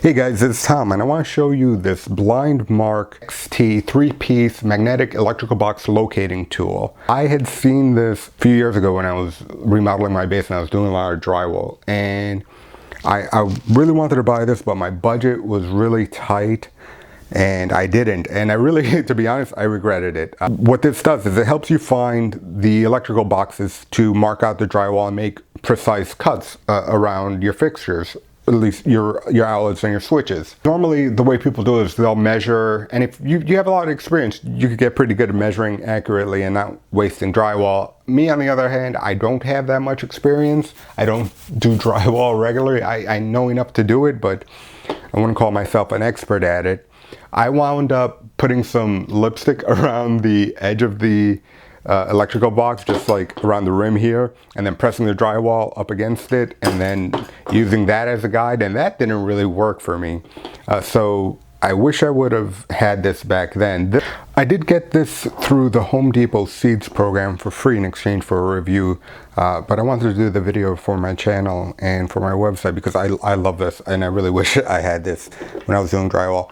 Hey guys, it's Tom and I want to show you this Blind Mark XT 3-piece magnetic electrical box locating tool. I had seen this a few years ago when I was remodeling my basement. I was doing a lot of drywall and I really wanted to buy this, but my budget was really tight and I didn't. And I really, to be honest, I regretted it. What this does is it helps you find the electrical boxes to mark out the drywall and make precise cuts around your fixtures. At least your outlets and your switches. Normally the way people do it is they'll measure, and if you have a lot of experience, you could get pretty good at measuring accurately and not wasting drywall. Me on the other hand, I don't have that much experience. I don't do drywall regularly. I know enough to do it, but I wouldn't call myself an expert at it. I wound up putting some lipstick around the edge of the electrical box, just like around the rim here, and then pressing the drywall up against it and then using that as a guide, and that didn't really work for me. So I wish I would have had this back then. I did get this through the Home Depot Seeds program for free in exchange for a review, but I wanted to do the video for my channel and for my website because I love this and I really wish I had this when I was doing drywall.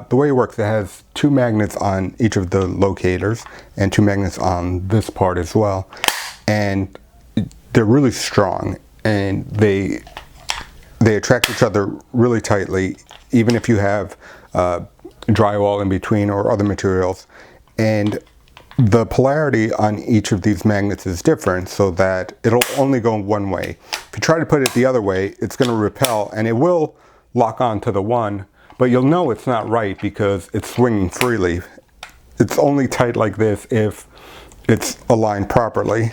The way it works, it has 2 magnets on each of the locators and 2 magnets on this part as well, and they're really strong and they attract each other really tightly, even if you have drywall in between or other materials. And the polarity on each of these magnets is different, so that it'll only go one way. If you try to put it the other way, it's going to repel and it will lock on to the one, but you'll know it's not right because it's swinging freely. It's only tight like this if it's aligned properly.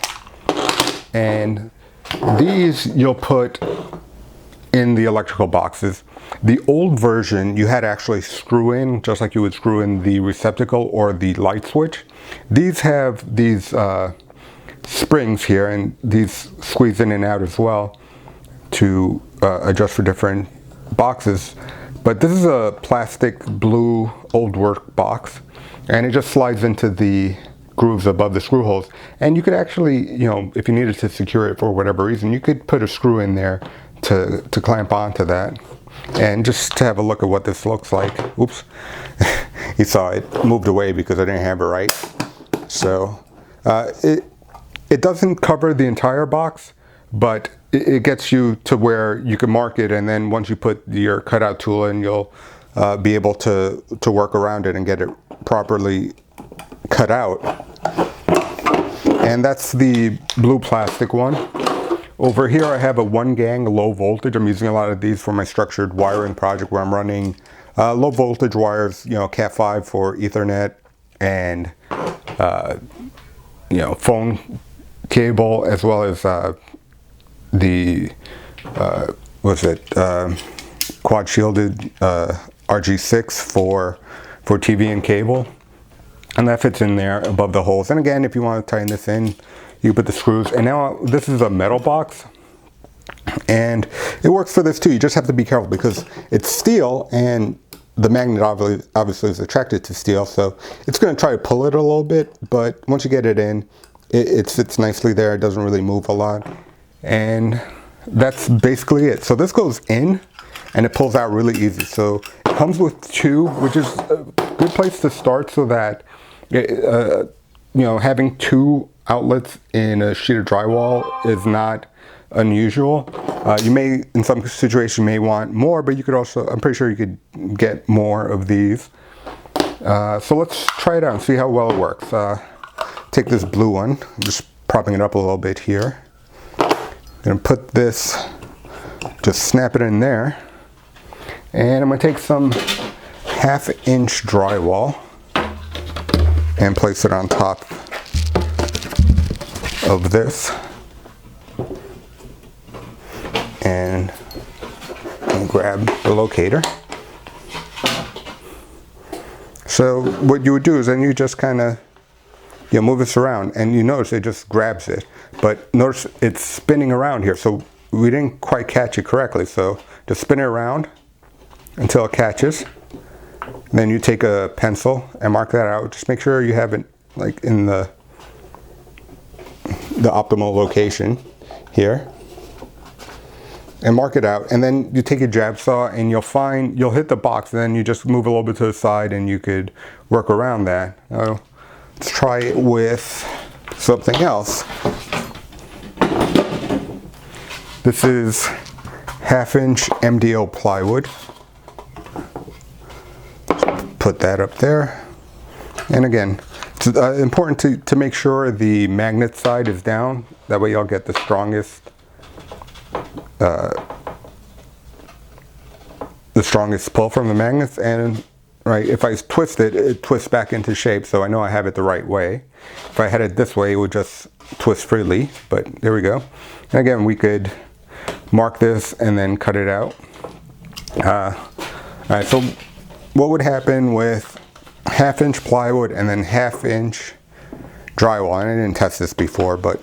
And these you'll put in the electrical boxes. The old version you had to actually screw in, just like you would screw in the receptacle or the light switch. These have these springs here, and these squeeze in and out as well to adjust for different boxes. But this is a plastic blue old work box, and it just slides into the grooves above the screw holes. And you could actually, if you needed to secure it for whatever reason, you could put a screw in there to clamp onto that. And just to have a look at what this looks like. Oops, you saw it moved away because I didn't have it right. So it doesn't cover the entire box, but it gets you to where you can mark it, and then once you put your cutout tool in, you'll be able to work around it and get it properly cut out. And that's the blue plastic one. Over here I have a 1-gang low voltage. I'm using a lot of these for my structured wiring project where I'm running low voltage wires, Cat 5 for Ethernet, and phone cable, as well as the quad shielded RG6 for TV and cable, and that fits in there above the holes. And again, if you want to tighten this in, you put the screws. And now this is a metal box, and it works for this too. You just have to be careful because it's steel, and the magnet obviously is attracted to steel, so it's going to try to pull it a little bit, but once you get it in, it sits nicely there. It doesn't really move a lot, and that's basically it. So this goes in and it pulls out really easy. So it comes with 2, which is a good place to start, so that having 2 outlets in a sheet of drywall is not unusual. You may, in some situations, may want more, but you could also, I'm pretty sure you could get more of these. So let's try it out and see how well it works. Take this blue one, I'm just propping it up a little bit here. I'm gonna put this, just snap it in there, and I'm gonna take some 1/2 inch drywall and place it on top of this, and grab the locator. So what you would do is then you just kind of move this around, and you notice it just grabs it, but notice it's spinning around here, so we didn't quite catch it correctly. So just spin it around until it catches. Then you take a pencil and mark that out. Just make sure you have it like in the optimal location here. and mark it out, and then you take a jab saw and you'll hit the box, and then you just move a little bit to the side and you could work around that. Let's try it with something else. This is 1/2-inch MDO plywood. Put that up there, and again, it's important to make sure the magnet side is down. That way you'll get the strongest pull from the magnets. And right, if I twist it, it twists back into shape, so I know I have it the right way. If I had it this way, it would just twist freely, but there we go. And again, we could mark this and then cut it out. All right, so what would happen with 1/2-inch plywood and then 1/2-inch drywall? And I didn't test this before, but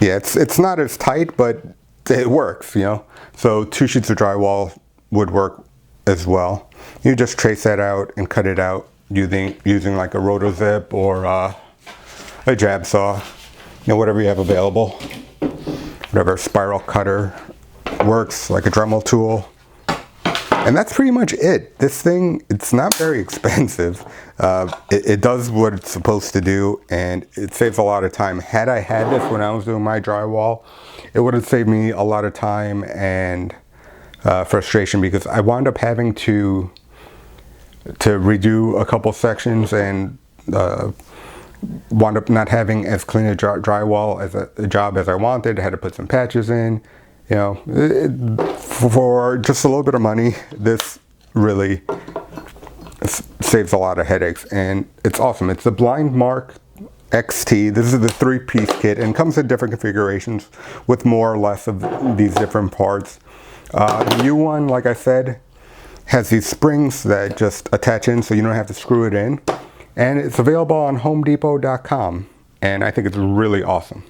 yeah, it's not as tight, but it works, you know. So 2 sheets of drywall would work as well. You just trace that out and cut it out using like a roto zip or a jab saw, you know, whatever you have available. Whatever spiral cutter works, like a Dremel tool. And that's pretty much it. This thing, it's not very expensive. It does what it's supposed to do, and it saves a lot of time. Had I had this when I was doing my drywall, it would have saved me a lot of time and frustration, because I wound up having to redo a couple sections and wound up not having as clean a drywall as a job as I wanted. I had to put some patches in. You know, for just a little bit of money, this really saves a lot of headaches, and it's awesome. It's the Blind Mark XT. This is the 3-piece kit, and comes in different configurations with more or less of these different parts. The new one, like I said, has these springs that just attach in, so you don't have to screw it in, and it's available on HomeDepot.com, and I think it's really awesome.